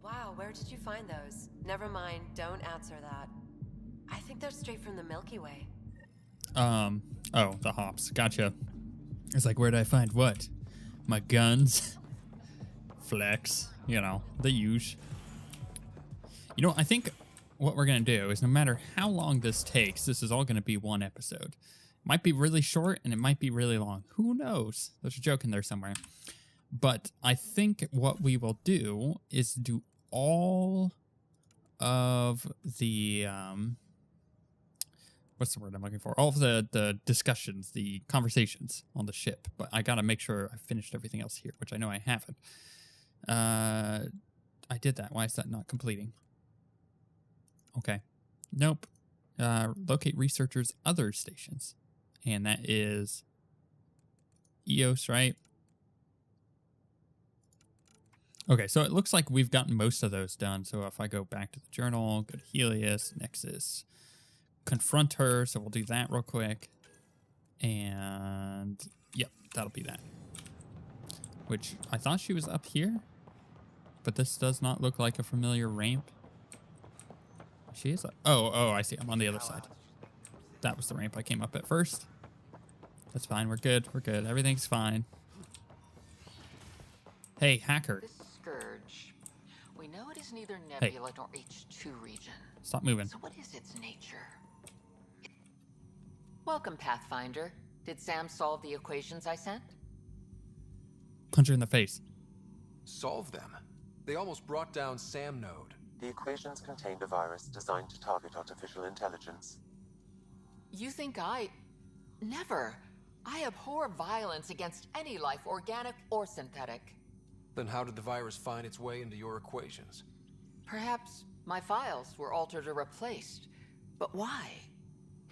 Wow, where did you find those? Never mind, don't answer that. I think they're straight from the Milky Way. Oh, the hops. Gotcha. It's like, where did I find what? My guns? Flex. You know, the use. You know, I think what we're going to do is no matter how long this takes, this is all going to be one episode. It might be really short and it might be really long. Who knows? There's a joke in there somewhere. But I think what we will do is do all of the, what's the word I'm looking for? All of the discussions, the conversations on the ship. But I got to make sure I finished everything else here, which I know I haven't. I did that. Why is that not completing? Okay. Nope. Locate researchers' other stations. And that is EOS, right? Okay, so it looks like we've gotten most of those done. So if I go back to the journal, go to Helios, Nexus, confront her. So we'll do that real quick. And yep, that'll be that. Which I thought she was up here. But this does not look like a familiar ramp. She is. Oh, I see. I'm on the other side. That was the ramp I came up at first. That's fine. We're good. We're good. Everything's fine. Hey, hacker. This scourge. We know it is neither nebula nor H2 region. Stop moving. So what is its nature? Welcome, Pathfinder. Did Sam solve the equations I sent? Punch her in the face. Solve them? They almost brought down Sam Node. The equations contained a virus designed to target artificial intelligence. You think I... Never. I abhor violence against any life, organic or synthetic. Then how did the virus find its way into your equations? Perhaps my files were altered or replaced. But why?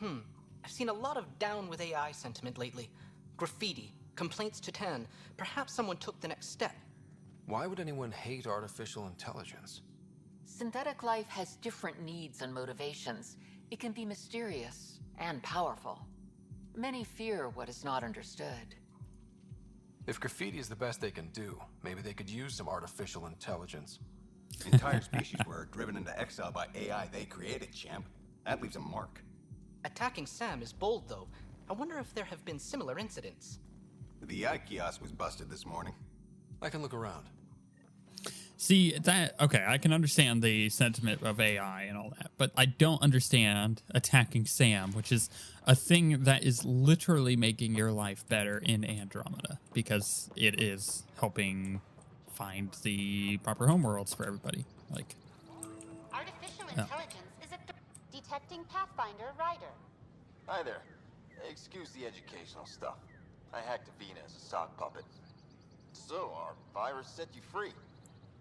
I've seen a lot of down with AI sentiment lately. Graffiti, complaints to 10. Perhaps someone took the next step. Why would anyone hate artificial intelligence? Synthetic life has different needs and motivations. It can be mysterious and powerful. Many fear what is not understood. If graffiti is the best they can do, maybe they could use some artificial intelligence. Entire species were driven into exile by AI they created, champ. That leaves a mark. Attacking Sam is bold, though. I wonder if there have been similar incidents. The AI kiosk was busted this morning. I can look around. See, that, okay, I can understand the sentiment of AI and all that, but I don't understand attacking Sam, which is a thing that is literally making your life better in Andromeda, because it is helping find the proper homeworlds for everybody. Like, Artificial intelligence is detecting Pathfinder Rider. Hi there. Excuse the educational stuff. I hacked Avina as a sock puppet. So, our virus set you free.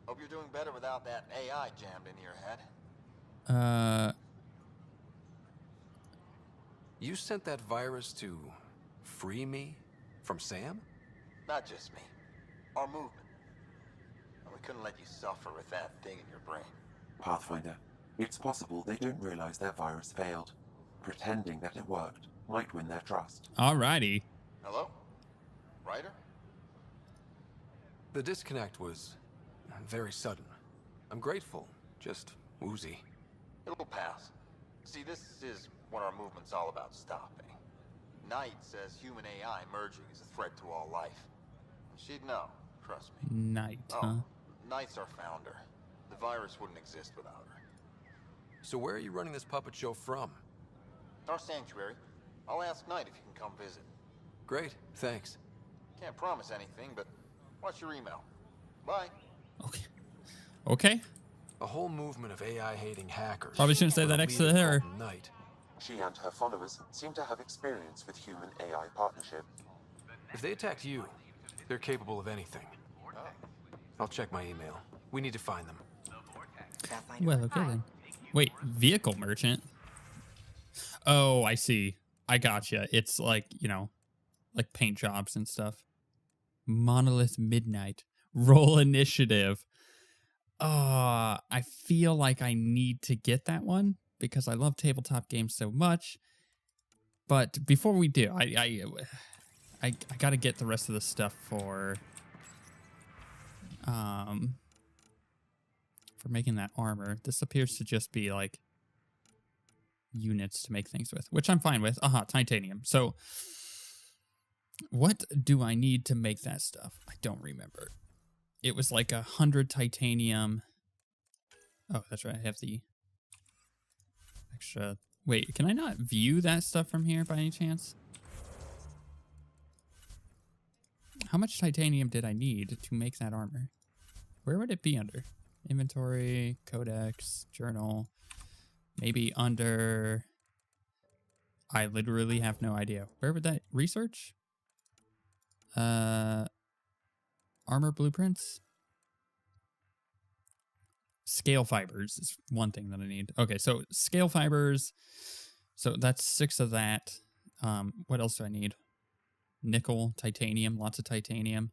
Hope you're doing better without that AI jammed into your head. You sent that virus to free me from Sam? Not just me. Our movement. We couldn't let you suffer with that thing in your brain. Pathfinder, it's possible they don't realize their virus failed. Pretending that it worked might win their trust. alrighty. Hello? Ryder? The disconnect was very sudden. I'm grateful, just woozy. It'll pass. See, this is what our movement's all about stopping. Knight says human AI merging is a threat to all life. She'd know, trust me. Night, huh? Knight's our founder. The virus wouldn't exist without her. So where are you running this puppet show from? Our sanctuary. I'll ask Knight if you can come visit. Great, thanks. Can't promise anything, but watch your email. Bye. Okay. Okay. A whole movement of AI-hating hackers. Probably shouldn't say that next to her. Knight. She and her followers seem to have experience with human-AI partnership. If they attacked you, they're capable of anything. I'll check my email. We need to find them. Well, okay then. Wait, vehicle merchant? Oh, I see. I gotcha. It's like, you know, like paint jobs and stuff. Monolith Midnight. Roll initiative. I feel like I need to get that one because I love tabletop games so much. But before we do, I I got to get the rest of the stuff for making that armor. This appears to just be like units to make things with, which I'm fine with. Aha, titanium. So what do I need to make that stuff? I don't remember. It was like 100 titanium. Oh, that's right. I have the extra. Wait, can I not view that stuff from here by any chance? How much titanium did I need to make that armor? Where would it be under? Inventory, codex, journal. Maybe under... I literally have no idea. Where would that... Research? Armor blueprints? Scale fibers is one thing that I need. Okay, so scale fibers. So that's 6 of that. What else do I need? Nickel, titanium, lots of titanium.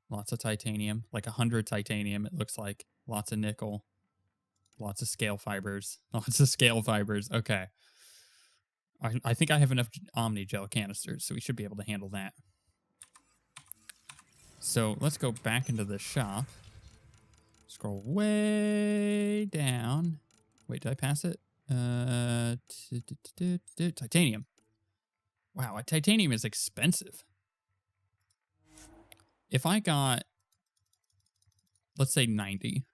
Lots of titanium, like 100 titanium, it looks like. Lots of nickel. Lots of scale fibers. Lots of scale fibers. Okay. I think I have enough Omni Gel canisters, so we should be able to handle that. So let's go back into the shop. Scroll way down. Wait, did I pass it? Titanium. Wow, titanium is expensive. If I got, let's say 90.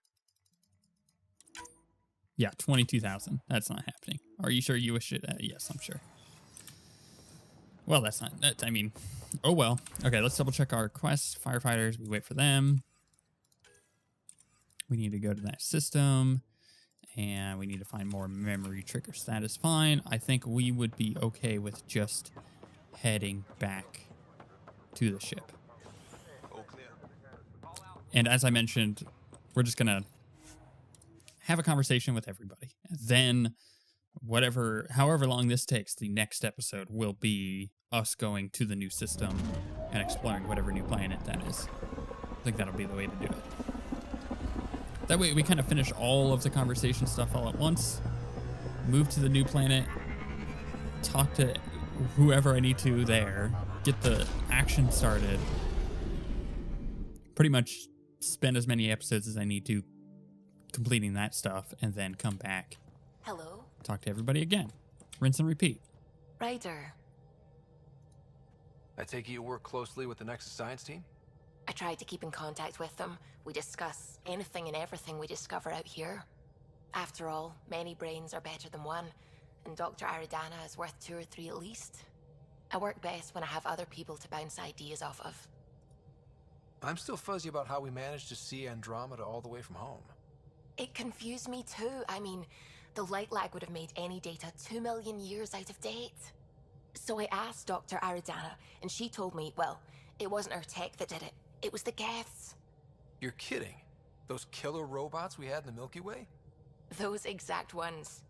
Yeah, 22,000. That's not happening. Are you sure you wish it? Yes, I'm sure. Well, that's not, I mean, oh well. Okay, let's double check our quests. Firefighters, we wait for them. We need to go to that system. And we need to find more memory triggers. That is fine. I think we would be okay with just heading back to the ship. And as I mentioned, we're just going to have a conversation with everybody. Then however long this takes, the next episode will be us going to the new system and exploring whatever new planet that is. I think that'll be the way to do it. That way we kind of finish all of the conversation stuff all at once, move to the new planet, talk to whoever I need to there, get the action started, pretty much spend as many episodes as I need to completing that stuff, and then come back. Hello? Talk to everybody again. Rinse and repeat. Ryder. I take it you work closely with the Nexus Science team? I tried to keep in contact with them. We discuss anything and everything we discover out here. After all, many brains are better than one, and Dr. Aridana is worth 2 or 3 at least. I work best when I have other people to bounce ideas off of. I'm still fuzzy about how we managed to see Andromeda all the way from home. It confused me too. I mean, the light lag would have made any data 2 million years out of date. So I asked Dr. Aridana, and she told me, well, it wasn't our tech that did it. It was the Geths. You're kidding. Those killer robots we had in the Milky Way? Those exact ones.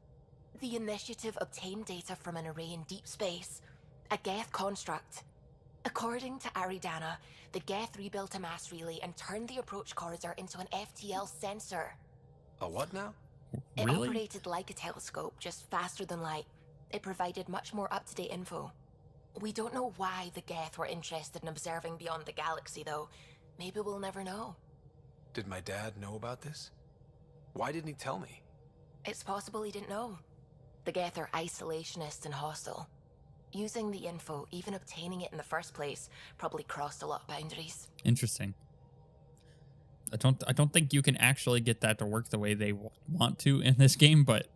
The Initiative obtained data from an array in deep space, a Geth construct. According to Aridana, the Geth rebuilt a mass relay and turned the approach corridor into an FTL sensor. A what now? It Really? operated like a telescope, just faster than light. It provided much more up-to-date info. We don't know why the Geth were interested in observing beyond the galaxy, though. Maybe we'll never know. Did my dad know about this? Why didn't he tell me? It's possible he didn't know. The Geth are isolationist and hostile. Using the info, even obtaining it in the first place, probably crossed a lot of boundaries. Interesting. I don't think you can actually get that to work the way they want to in this game, but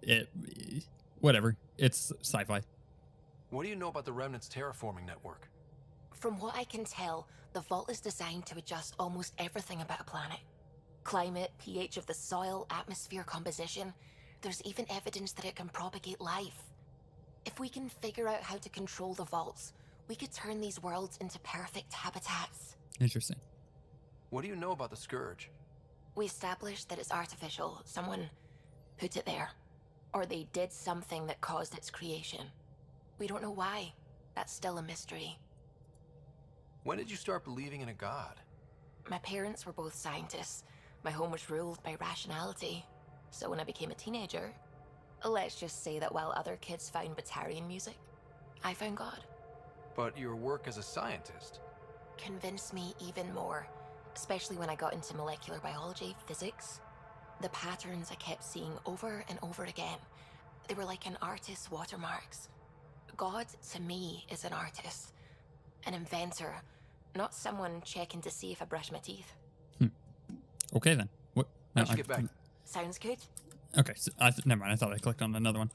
whatever. It's sci-fi. What do you know about the Remnant's terraforming network? From what I can tell, the vault is designed to adjust almost everything about a planet. Climate, pH of the soil, atmosphere composition. There's even evidence that it can propagate life. If we can figure out how to control the vaults, we could turn these worlds into perfect habitats. Interesting. What do you know about the Scourge? We established that it's artificial. Someone put it there. Or they did something that caused its creation. We don't know why. That's still a mystery. When did you start believing in a god? My parents were both scientists. My home was ruled by rationality. So when I became a teenager, let's just say that while other kids found Batarian music, I found God. But your work as a scientist? Convinced me even more, especially when I got into molecular biology, physics. The patterns I kept seeing over and over again, they were like an artist's watermarks. God, to me, is an artist, an inventor, not someone checking to see if I brush my teeth. Okay then. What? How'd you get back? Sounds good. Okay, so never mind. I thought I clicked on another one.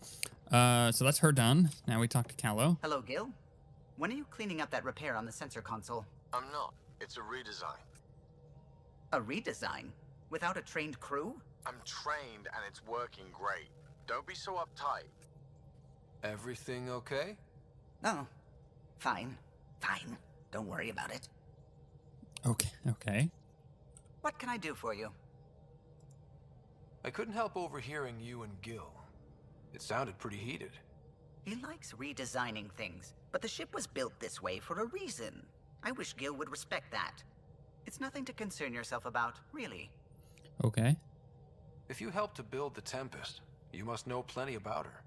So that's her done. Now we talk to Callow. Hello, Gil. When are you cleaning up that repair on the sensor console? I'm not. It's a redesign. A redesign? Without a trained crew? I'm trained and it's working great. Don't be so uptight. Everything okay? Oh, fine. Fine. Don't worry about it. Okay. Okay. What can I do for you? I couldn't help overhearing you and Gil. It sounded pretty heated. He likes redesigning things, but the ship was built this way for a reason. I wish Gil would respect that. It's nothing to concern yourself about, really. Okay. If you helped to build the Tempest, you must know plenty about her.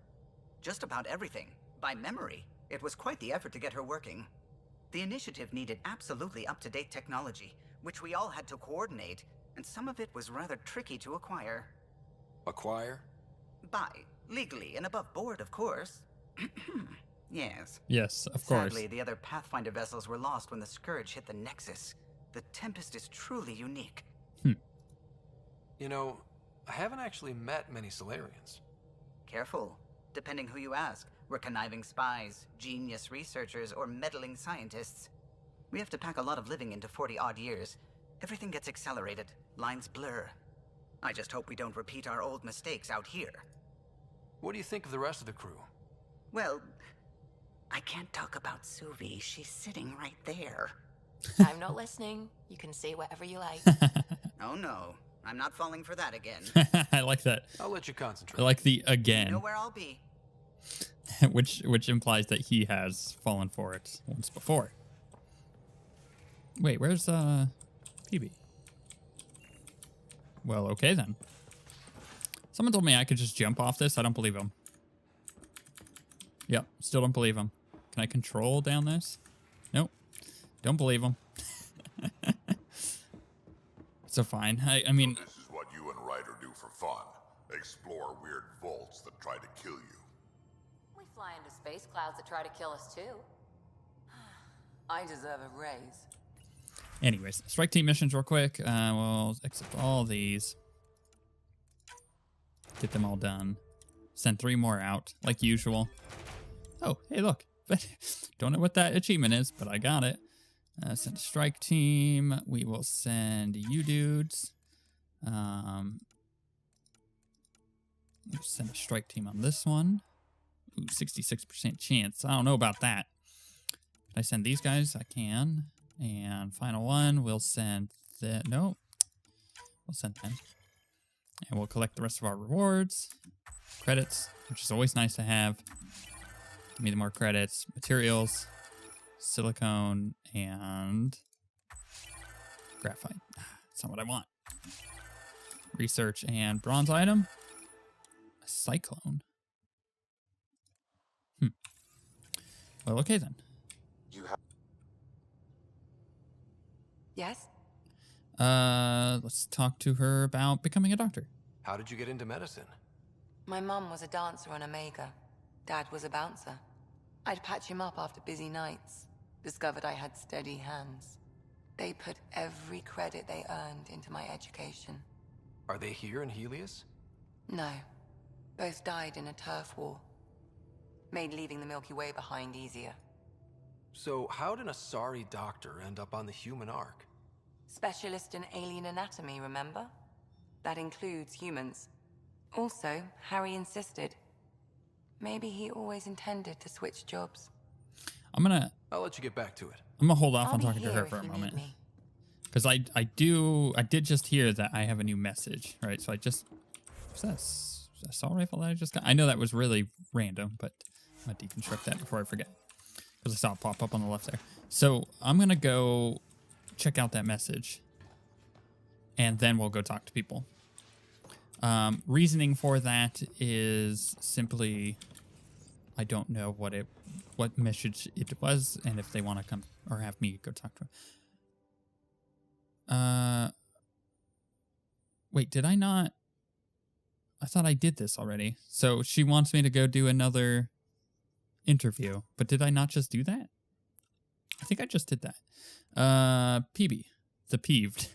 Just about everything. By memory. It was quite the effort to get her working. The initiative needed absolutely up-to-date technology, which we all had to coordinate, and some of it was rather tricky to acquire. Acquire? Buy. Legally and above board, of course. Yes. Yes, of course. Sadly, the other Pathfinder vessels were lost when the Scourge hit the Nexus. The Tempest is truly unique. You know, I haven't actually met many Solarians. Careful. Depending who you ask, we're conniving spies, genius researchers, or meddling scientists. We have to pack a lot of living into 40-odd years. Everything gets accelerated. Lines blur. I just hope we don't repeat our old mistakes out here. What do you think of the rest of the crew? Well, I can't talk about Suvi. She's sitting right there. I'm not listening. You can say whatever you like. Oh no, I'm not falling for that again. I like that. I'll let you concentrate. I like the You again, know where I'll be. which implies that he has fallen for it once before. Wait, where's PB? Well, okay then. Someone told me I could just jump off this. I don't believe him. Yep, still don't believe him. Can I control down this? Nope. Don't believe him. So fine. I mean... So this is what you and Ryder do for fun. Explore weird vaults that try to kill you. We fly into space clouds that try to kill us too. I deserve a raise. Anyways, strike team missions real quick. We'll accept all these. Get them all done. Send 3 more out, like usual. Oh, hey, look. Don't know what that achievement is, but I got it. Send a strike team. We will send you dudes. We'll send a strike team on this one. Ooh, 66% chance. I don't know about that. Can I send these guys? I can. And final one, we'll send the... No. We'll send them. And we'll collect the rest of our rewards. Credits, which is always nice to have. Give me the more credits. Materials. Silicone. And... graphite. That's not what I want. Research and bronze item. A cyclone. Well, okay then. You have... Yes? Let's talk to her about becoming a doctor. How did you get into medicine? My mum was a dancer on Omega. Dad was a bouncer. I'd patch him up after busy nights. Discovered I had steady hands. They put every credit they earned into my education. Are they here in Helios? No. Both died in a turf war. Made leaving the Milky Way behind easier. So how did a sorry doctor end up on the human ark? Specialist in alien anatomy, remember? That includes humans. Also, Harry insisted. Maybe he always intended to switch jobs. I'll let you get back to it. I'm gonna hold off I'll on be talking to here her if for a you need moment. me. Because I did just hear that I have a new message, right? So I just... Was that an assault rifle that I just got? I know that was really random, but I'm gonna deconstruct that before I forget. Because I saw it pop up on the left there. So I'm gonna go check out that message. And then we'll go talk to people. Reasoning for that is simply I don't know what message it was, and if they want to come or have me go talk to him. Wait, did I not? I thought I did this already. So she wants me to go do another interview, but did I not just do that? I think I just did that. PB, the peeved.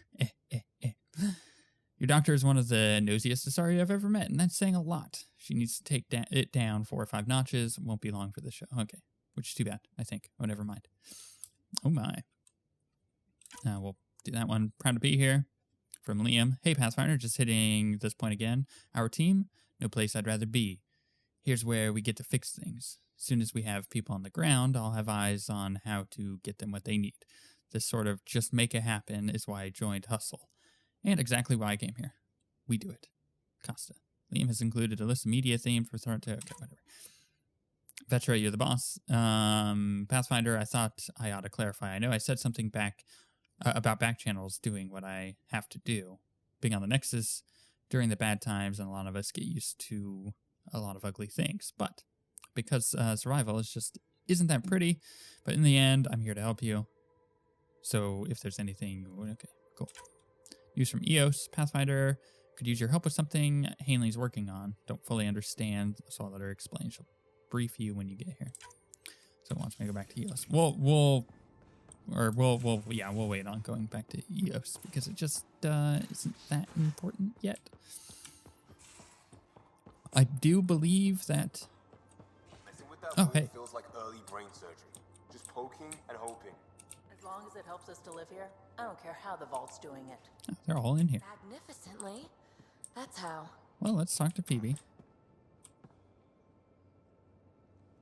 Your doctor is one of the nosiest Asari I've ever met, and that's saying a lot. She needs to take it down 4 or 5 notches. Won't be long for the show. Okay, which is too bad, I think. Oh, never mind. Oh my. We'll do that one. Proud to be here. From Liam. Hey, Pathfinder, just hitting this point again. Our team, no place I'd rather be. Here's where we get to fix things. As soon as we have people on the ground, I'll have eyes on how to get them what they need. This sort of just make it happen is why I joined Hustle. And exactly why I came here. We do it. Costa. Liam has included a list of media themed for okay, whatever. Vetra, you're the boss. Pathfinder, I thought I ought to clarify. I know I said something back about back channels doing what I have to do. Being on the Nexus during the bad times, and a lot of us get used to a lot of ugly things. But because survival isn't that pretty. But in the end, I'm here to help you. So if there's anything, okay, cool. News from EOS, Pathfinder could use your help with something Hanley's working on. Don't fully understand, so I'll let her explain. She'll brief you when you get here. So it wants me to go back to EOS. We'll wait on going back to EOS because it just isn't that important yet. I do believe that. Oh, hey. Feels like early brain surgery. Just poking and hoping. As long as it helps us to live here, I don't care how the vault's doing it. Oh, they're all in here. Magnificently. That's how. Well, let's talk to Phoebe.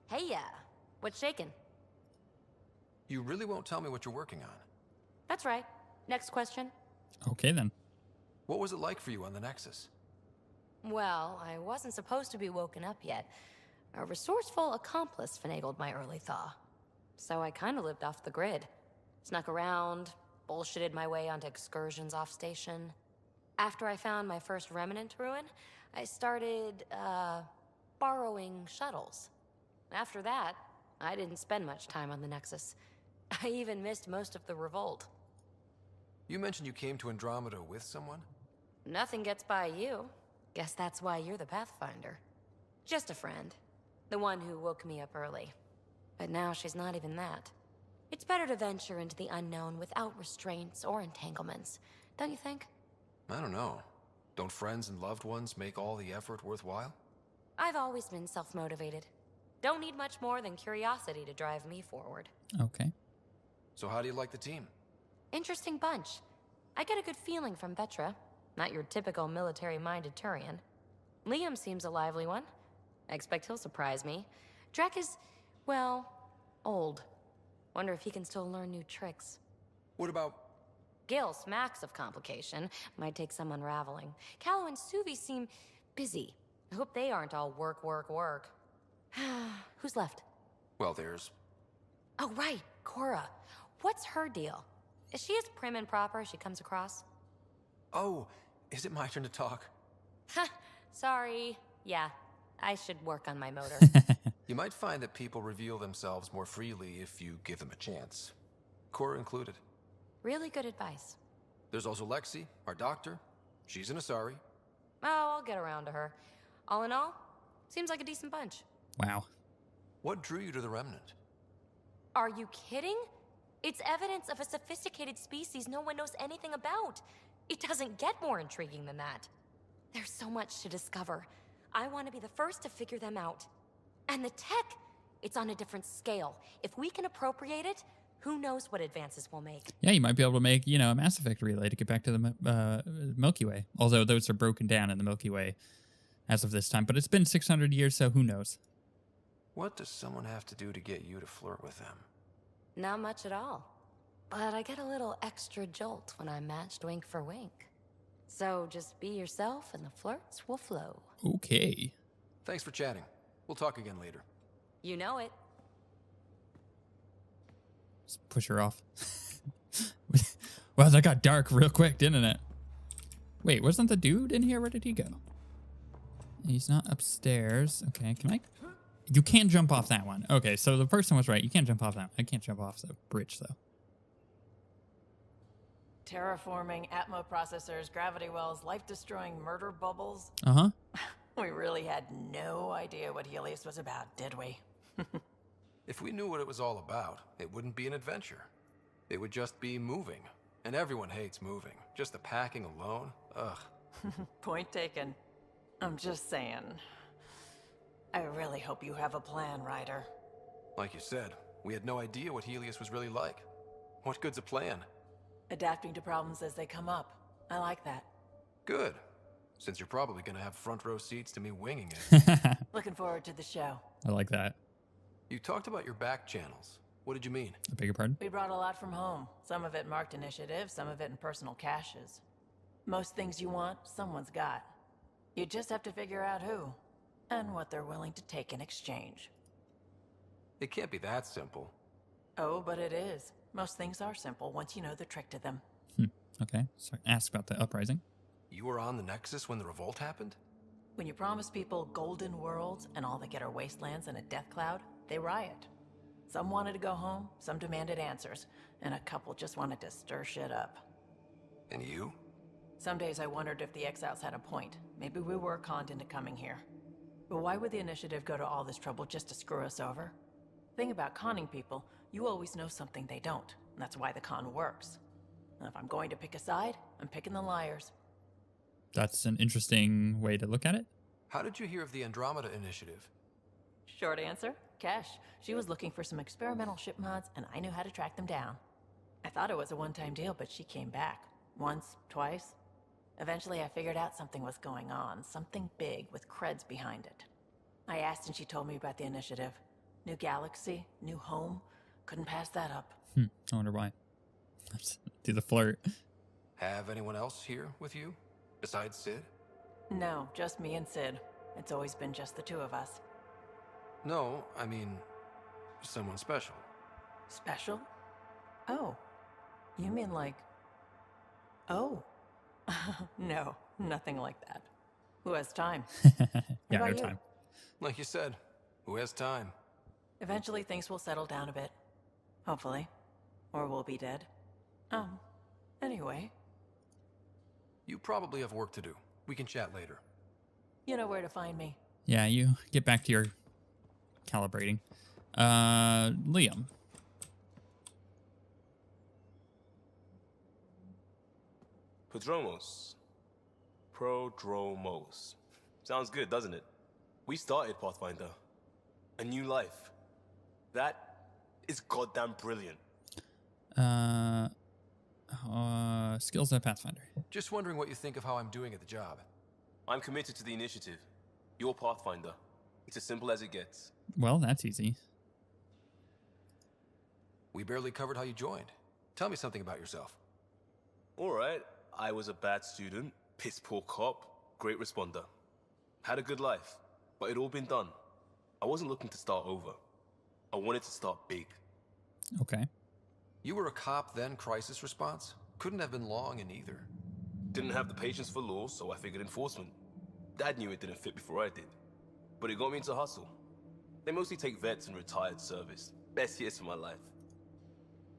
Hey, what's shaking? You really won't tell me what you're working on? That's right. Next question. Okay, then. What was it like for you on the Nexus? Well, I wasn't supposed to be woken up yet. A resourceful accomplice finagled my early thaw. So I kind of lived off the grid. Snuck around, bullshitted my way onto excursions off station. After I found my first remnant ruin, I started, borrowing shuttles. After that, I didn't spend much time on the Nexus. I even missed most of the revolt. You mentioned you came to Andromeda with someone? Nothing gets by you. Guess that's why you're the Pathfinder. Just a friend. The one who woke me up early. But now she's not even that. It's better to venture into the unknown without restraints or entanglements, don't you think? I don't know. Don't friends and loved ones make all the effort worthwhile? I've always been self-motivated. Don't need much more than curiosity to drive me forward. Okay. So how do you like the team? Interesting bunch. I get a good feeling from Vetra. Not your typical military-minded Turian. Liam seems a lively one. I expect he'll surprise me. Drek is, well, old. Wonder if he can still learn new tricks. What about... Gil smacks of complication. Might take some unraveling. Callow and Suvi seem busy. I hope they aren't all work. Who's left? Well, there's... Oh, right, Cora. What's her deal? Is she as prim and proper as she comes across? Oh, is it my turn to talk? Ha, sorry. Yeah, I should work on my motor. You might find that people reveal themselves more freely if you give them a chance. Cora included. Really good advice. There's also Lexi, our doctor. She's an Asari. Oh, I'll get around to her. All in all, seems like a decent bunch. Wow. What drew you to the Remnant? Are you kidding? It's evidence of a sophisticated species no one knows anything about. It doesn't get more intriguing than that. There's so much to discover. I want to be the first to figure them out. And the tech, it's on a different scale. If we can appropriate it, who knows what advances we'll make. Yeah, you might be able to make, a Mass Effect relay to get back to the Milky Way. Although those are broken down in the Milky Way as of this time. But it's been 600 years, so who knows? What does someone have to do to get you to flirt with them? Not much at all. But I get a little extra jolt when I'm matched wink for wink. So just be yourself and the flirts will flow. Okay. Thanks for chatting. We'll talk again later. You know it. Just push her off. Wow, that got dark real quick, didn't it? Wait, wasn't the dude in here? Where did he go? He's not upstairs. Okay, can I You can't jump off that one. Okay, so the first one was right. You can't jump off that one. I can't jump off the bridge, though. Terraforming, Atmo processors, gravity wells, life-destroying murder bubbles. Uh-huh. We really had no idea what Helios was about, did we? If we knew what it was all about, it wouldn't be an adventure. It would just be moving. And everyone hates moving. Just the packing alone, ugh. Point taken. I'm just saying. I really hope you have a plan, Ryder. Like you said, we had no idea what Helios was really like. What good's a plan? Adapting to problems as they come up. I like that. Good. Since you're probably gonna have front row seats to me winging it. Looking forward to the show. I like that. You talked about your back channels. What did you mean? I beg your pardon? We brought a lot from home. Some of it marked initiative, some of it in personal caches. Most things you want, someone's got. You just have to figure out who, and what they're willing to take in exchange. It can't be that simple. Oh, but it is. Most things are simple once you know the trick to them. Okay, so ask about the uprising. You were on the Nexus when the revolt happened? When you promise people golden worlds and all they get are wastelands and a death cloud, they riot. Some wanted to go home, some demanded answers, and a couple just wanted to stir shit up. And you? Some days I wondered if the exiles had a point. Maybe we were conned into coming here. But why would the initiative go to all this trouble just to screw us over? Thing about conning people, you always know something they don't. And that's why the con works. And if I'm going to pick a side, I'm picking the liars. That's an interesting way to look at it. How did you hear of the Andromeda Initiative? Short answer, Cash. She was looking for some experimental ship mods, and I knew how to track them down. I thought it was a one-time deal, but she came back. Once, twice. Eventually I figured out something was going on, something big with creds behind it. I asked and she told me about the initiative. New galaxy, new home. Couldn't pass that up. I wonder why. Do the flirt. Have anyone else here with you? Besides Sid? No, just me and Sid. It's always been just the two of us. No, I mean, someone special. Special? Oh. You mean like... Oh. No, nothing like that. Who has time? Yeah, no you? time. Like you said, who has time? Eventually things will settle down a bit. Hopefully. Or we'll be dead. Anyway. You probably have work to do. We can chat later. You know where to find me. Yeah, you get back to your calibrating. Liam. Prodromos. Sounds good, doesn't it? We started Pathfinder. A new life. That is goddamn brilliant. Skills at Pathfinder. Just wondering what you think of how I'm doing at the job. I'm committed to the initiative. You're Pathfinder. It's as simple as it gets. Well, that's easy. We barely covered how you joined. Tell me something about yourself. Alright, I was a bad student, piss poor cop, great responder. Had a good life, but it'd all been done. I wasn't looking to start over. I wanted to start big. Okay. You were a cop, then crisis response? Couldn't have been long in either. Didn't have the patience for law, so I figured enforcement. Dad knew it didn't fit before I did. But it got me into hustle. They mostly take vets and retired service. Best years of my life.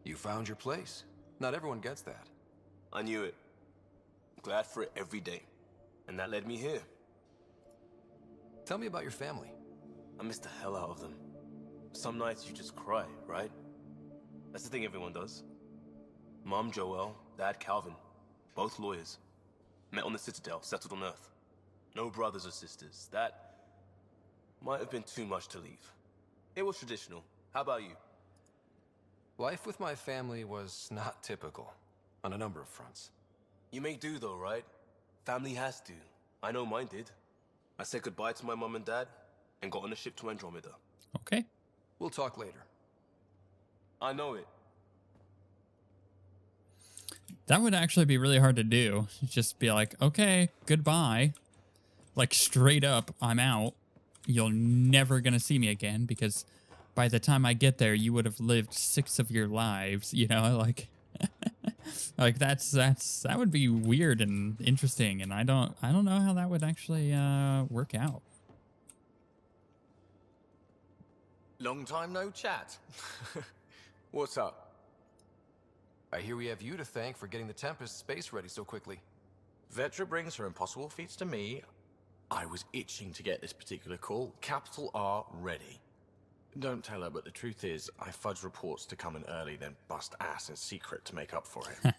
You found your place. Not everyone gets that. I knew it. Glad for it every day. And that led me here. Tell me about your family. I miss the hell out of them. Some nights you just cry, right? That's the thing everyone does. Mom Joelle, Dad Calvin. Both lawyers. Met on the Citadel, settled on Earth. No brothers or sisters. That might have been too much to leave. It was traditional. How about you? Life with my family was not typical, on a number of fronts. You make do though, right? Family has to. I know mine did. I said goodbye to my mom and dad, and got on a ship to Andromeda. Okay. We'll talk later. I know it. That would actually be really hard to do. Just be like, okay, goodbye. Like straight up, I'm out. You're never gonna see me again because by the time I get there, you would have lived 6 of your lives. You know, like, like that would be weird and interesting, and I don't know how that would actually work out. long time no chat. What's up? I hear we have you to thank for getting the Tempest space ready so quickly. Vetra brings her impossible feats to me. I was itching to get this particular call. Capital R ready. Don't tell her, but the truth is, I fudge reports to come in early, then bust ass in secret to make up for it.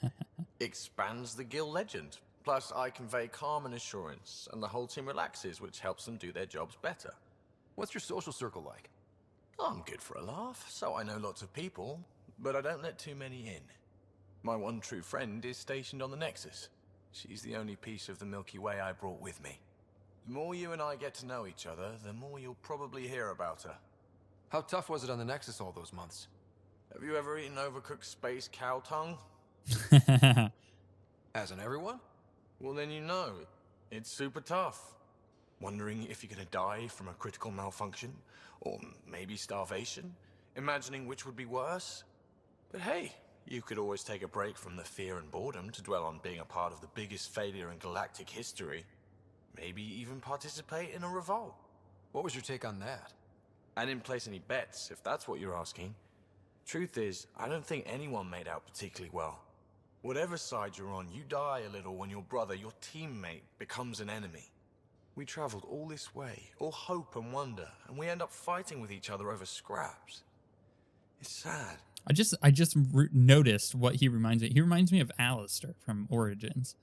Expands the guild legend. Plus, I convey calm and assurance, and the whole team relaxes, which helps them do their jobs better. What's your social circle like? I'm good for a laugh, so I know lots of people, but I don't let too many in. My one true friend is stationed on the Nexus. She's the only piece of the Milky Way I brought with me. The more you and I get to know each other, the more you'll probably hear about her. How tough was it on the Nexus all those months? Have you ever eaten overcooked space cow tongue? Hasn't everyone? Well, then you know. It's super tough. Wondering if you're gonna die from a critical malfunction? Or maybe starvation? Imagining which would be worse? But hey, you could always take a break from the fear and boredom to dwell on being a part of the biggest failure in galactic history. Maybe even participate in a revolt. What was your take on that? I didn't place any bets, if that's what you're asking. Truth is, I don't think anyone made out particularly well. Whatever side you're on, you die a little when your brother, your teammate, becomes an enemy. We traveled all this way, all hope and wonder, and we end up fighting with each other over scraps. It's sad. I just noticed what he reminds me. He reminds me of Alistair from Origins.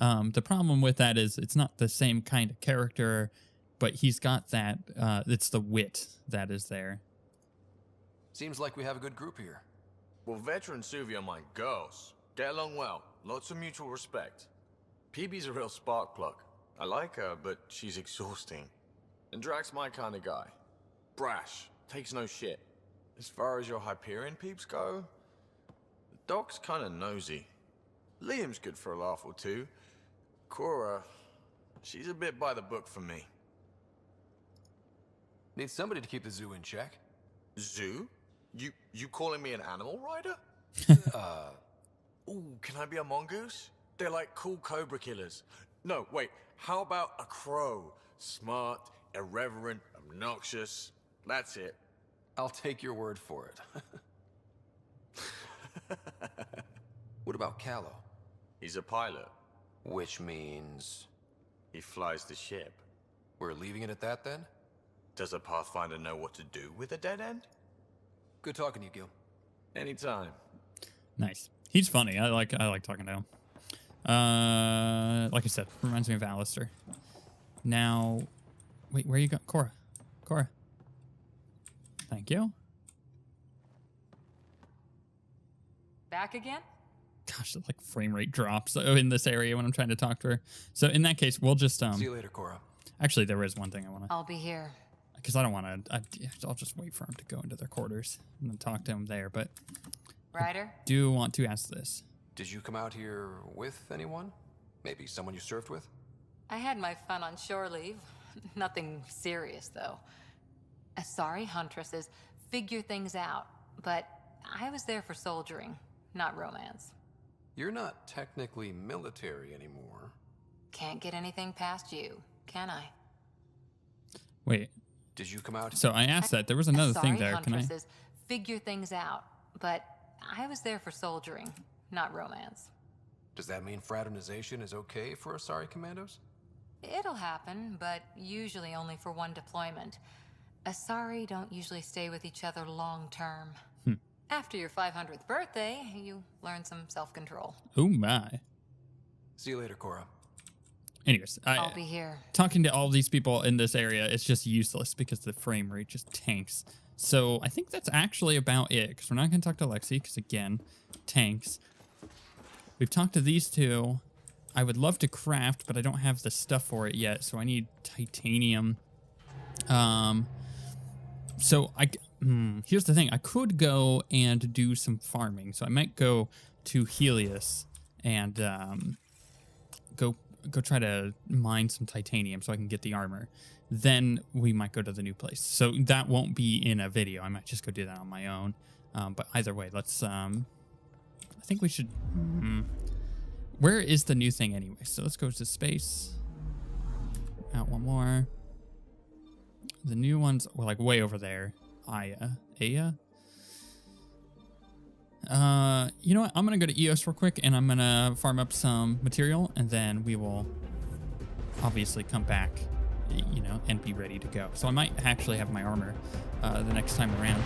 The problem with that is it's not the same kind of character, but he's got that. It's the wit that is there. Seems like we have a good group here. Well, Vetra and Suvi are my girls. Get along well. Lots of mutual respect. PB's a real spark plug. I like her, but she's exhausting. And Drax's my kind of guy. Brash. Takes no shit. As far as your Hyperion peeps go, the Doc's kind of nosy. Liam's good for a laugh or two. Cora, she's a bit by the book for me. Need somebody to keep the zoo in check. Zoo? You calling me an animal rider? Ooh, can I be a mongoose? They're like cool cobra killers. No, wait, how about a crow? Smart, irreverent, obnoxious. That's it. I'll take your word for it. What about Callow? He's a pilot. Which means... he flies the ship. We're leaving it at that then? Does a Pathfinder know what to do with a dead end? Good talking to you, Gil. Anytime. Nice. He's funny. I like talking to him. Like I said, reminds me of Alistair. Now, wait, where you go? Cora. Thank you. Back again? Gosh, like frame rate drops in this area when I'm trying to talk to her. So in that case, we'll just see you later, Cora. Actually, there is one thing I want to. I'll be here. Because I don't want to. I'll just wait for him to go into their quarters and then talk to him there. But Ryder? I do want to ask this. Did you come out here with anyone? Maybe someone you served with? I had my fun on shore leave. Nothing serious, though. Asari huntresses figure things out, but I was there for soldiering, not romance. You're not technically military anymore. Can't get anything past you, can I? Wait. Did you come out? So I asked that. There was another thing there. Can I? Huntresses figure things out, but I was there for soldiering, not romance. Does that mean fraternization is okay for Asari commandos? It'll happen, but usually only for one deployment. Asari don't usually stay with each other long term. After your 500th birthday, you learn some self-control. Oh my. See you later, Cora. Anyways, I'll be here. Talking to all these people in this area, it's just useless because the frame rate just tanks. So I think that's actually about it, because we're not going to talk to Lexi, because again, tanks. We've talked to these two. I would love to craft, but I don't have the stuff for it yet, so I need titanium. So here's the thing. I could go and do some farming. So I might go to Helios and go try to mine some titanium so I can get the armor. Then we might go to the new place. So that won't be in a video. I might just go do that on my own. But either way, let's... I think we should... Where is the new thing anyway? So let's go to space. Out one more. The new ones were like way over there. Aya. You know what? I'm gonna go to EOS real quick, and I'm gonna farm up some material, and then we will obviously come back, you know, and be ready to go. So I might actually have my armor the next time around.